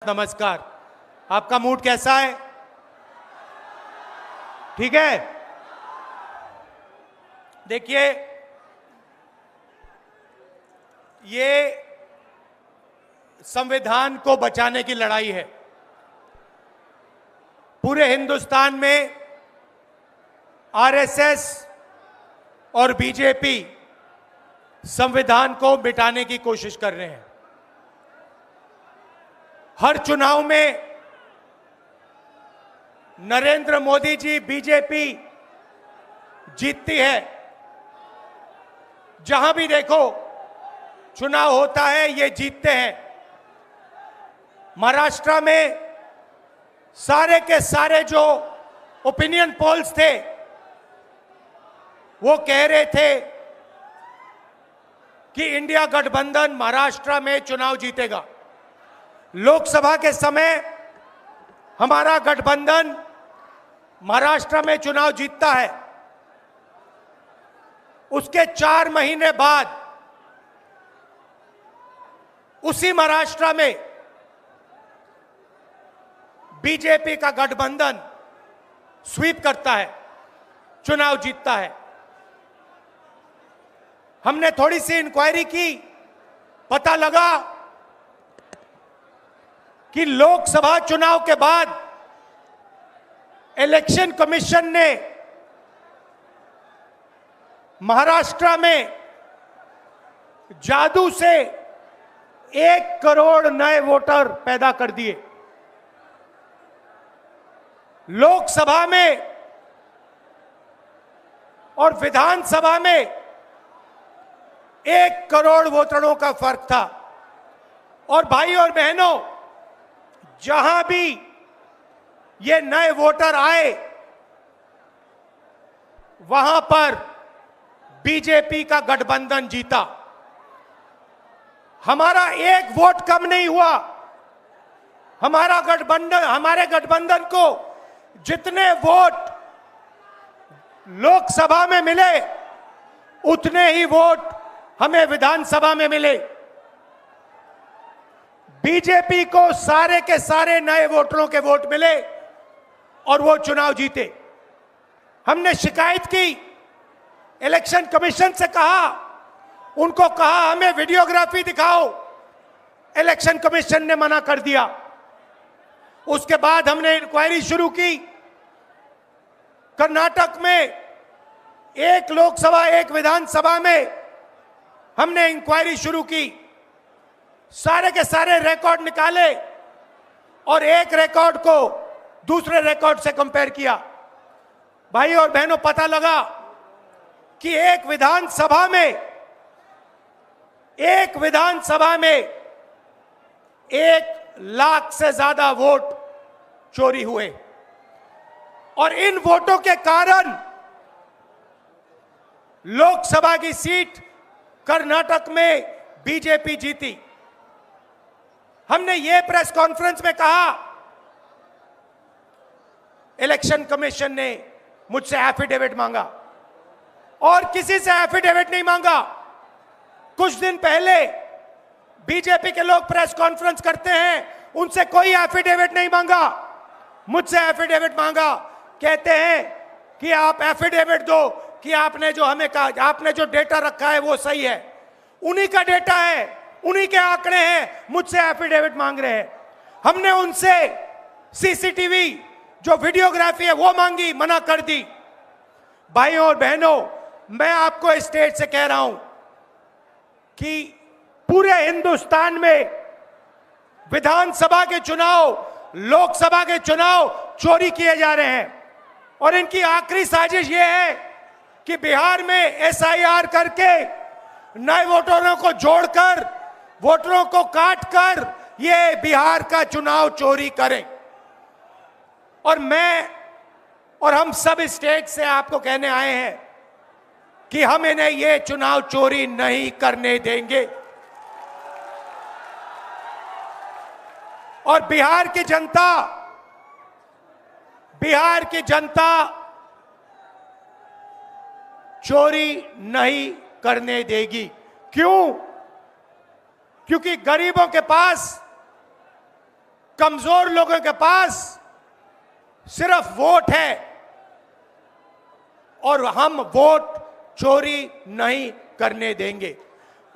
नमस्कार। आपका मूड कैसा है? ठीक है। देखिए, ये संविधान को बचाने की लड़ाई है। पूरे हिंदुस्तान में आरएसएस और बीजेपी संविधान को मिटाने की कोशिश कर रहे हैं। हर चुनाव में नरेंद्र मोदी जी बीजेपी जीतती है। जहां भी देखो चुनाव होता है, ये जीतते हैं। महाराष्ट्र में सारे के सारे जो ओपिनियन पोल्स थे वो कह रहे थे कि इंडिया गठबंधन महाराष्ट्र में चुनाव जीतेगा। लोकसभा के समय हमारा गठबंधन महाराष्ट्र में चुनाव जीतता है। उसके 4 महीने बाद उसी महाराष्ट्र में बीजेपी का गठबंधन स्वीप करता है, चुनाव जीतता है। हमने थोड़ी सी इंक्वायरी की, पता लगा कि लोकसभा चुनाव के बाद इलेक्शन कमीशन ने महाराष्ट्र में जादू से 1 करोड़ नए वोटर पैदा कर दिए। लोकसभा में और विधानसभा में 1 करोड़ वोटरों का फर्क था। और भाई और बहनों, जहां भी ये नए वोटर आए वहां पर बीजेपी का गठबंधन जीता। हमारा 1 वोट कम नहीं हुआ। हमारे गठबंधन को जितने वोट लोकसभा में मिले उतने ही वोट हमें विधानसभा में मिले। बीजेपी को सारे के सारे नए वोटरों के वोट मिले और वो चुनाव जीते। हमने शिकायत की, इलेक्शन कमीशन से कहा, उनको कहा हमें वीडियोग्राफी दिखाओ। इलेक्शन कमीशन ने मना कर दिया। उसके बाद हमने इंक्वायरी शुरू की। कर्नाटक में 1 लोकसभा 1 विधानसभा में हमने इंक्वायरी शुरू की। सारे के सारे रिकॉर्ड निकाले और एक रिकॉर्ड को दूसरे रिकॉर्ड से कंपेयर किया। भाई और बहनों, पता लगा कि एक विधानसभा में 1 लाख से ज्यादा वोट चोरी हुए। और इन वोटों के कारण लोकसभा की सीट कर्नाटक में बीजेपी जीती। हमने ये प्रेस कॉन्फ्रेंस में कहा, इलेक्शन कमीशन ने मुझसे एफिडेविट मांगा और किसी से एफिडेविट नहीं मांगा। कुछ दिन पहले बीजेपी के लोग प्रेस कॉन्फ्रेंस करते हैं, उनसे कोई एफिडेविट नहीं मांगा, मुझसे एफिडेविट मांगा। कहते हैं कि आप एफिडेविट दो कि आपने जो हमें कहा, आपने जो डेटा रखा है वो सही है। उन्हीं का डेटा है, उन्हीं के आंकड़े हैं, मुझसे एफिडेविट मांग रहे हैं। हमने उनसे सीसीटीवी जो वीडियोग्राफी है वो मांगी, मना कर दी। भाइयों और बहनों, मैं आपको इस स्टेज से कह रहा हूं कि पूरे हिंदुस्तान में विधानसभा के चुनाव, लोकसभा के चुनाव चोरी किए जा रहे हैं। और इनकी आखिरी साजिश यह है कि बिहार में एसआईआर करके नए वोटरों को जोड़कर, वोटरों को काटकर ये बिहार का चुनाव चोरी करें। और मैं और हम सब स्टेट से आपको कहने आए हैं कि हम इन्हें ये चुनाव चोरी नहीं करने देंगे। और बिहार की जनता चोरी नहीं करने देगी। क्यों? क्योंकि गरीबों के पास कमजोर लोगों के पास सिर्फ वोट है और हम वोट चोरी नहीं करने देंगे।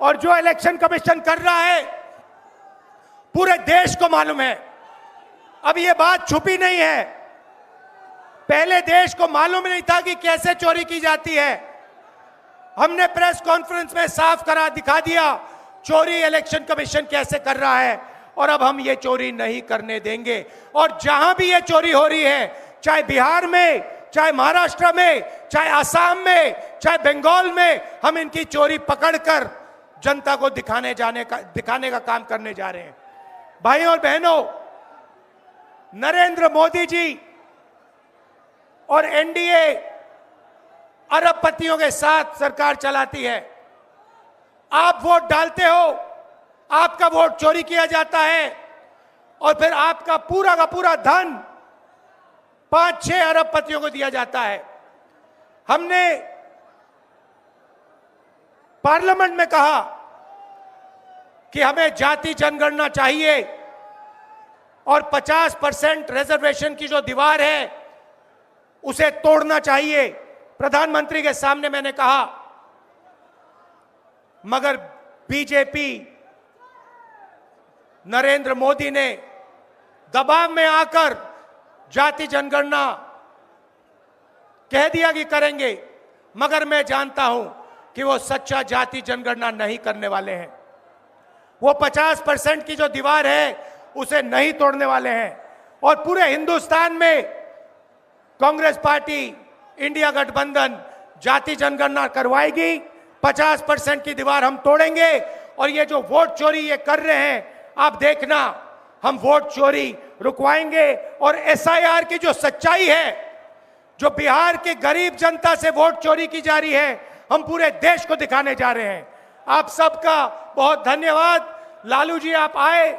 और जो इलेक्शन कमीशन कर रहा है पूरे देश को मालूम है। अब ये बात छुपी नहीं है, पहले देश को मालूम नहीं था कि कैसे चोरी की जाती है। हमने प्रेस कॉन्फ्रेंस में साफ करा दिखा दिया चोरी इलेक्शन कमीशन कैसे कर रहा है, और अब हम ये चोरी नहीं करने देंगे। और जहां भी ये चोरी हो रही है, चाहे बिहार में, चाहे महाराष्ट्र में, चाहे असम में, चाहे बंगाल में, हम इनकी चोरी पकड़कर जनता को दिखाने का काम करने जा रहे हैं। भाइयों और बहनों, नरेंद्र मोदी जी और एनडीए अरबपतियों के साथ सरकार चलाती है। आप वोट डालते हो, आपका वोट चोरी किया जाता है और फिर आपका पूरा का पूरा धन 5-6 अरबपतियों को दिया जाता है। हमने पार्लियामेंट में कहा कि हमें जाति जनगणना चाहिए और 50% रिजर्वेशन की जो दीवार है उसे तोड़ना चाहिए। प्रधानमंत्री के सामने मैंने कहा, मगर बीजेपी नरेंद्र मोदी ने दबाव में आकर जाति जनगणना कह दिया कि करेंगे, मगर मैं जानता हूं कि वो सच्चा जाति जनगणना नहीं करने वाले हैं। वो 50% की जो दीवार है उसे नहीं तोड़ने वाले हैं। और पूरे हिंदुस्तान में कांग्रेस पार्टी, इंडिया गठबंधन जाति जनगणना करवाएगी, 50% की दीवार हम तोड़ेंगे। और ये जो वोट चोरी ये कर रहे हैं, आप देखना, हम वोट चोरी रुकवाएंगे। और एसआईआर की जो सच्चाई है, जो बिहार के गरीब जनता से वोट चोरी की जा रही है, हम पूरे देश को दिखाने जा रहे हैं। आप सबका बहुत धन्यवाद। लालू जी, आप आए,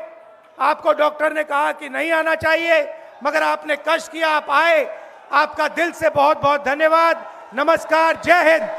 आपको डॉक्टर ने कहा कि नहीं आना चाहिए, मगर आपने कष्ट किया, आप आए। आपका दिल से बहुत बहुत धन्यवाद। नमस्कार, जय हिंद।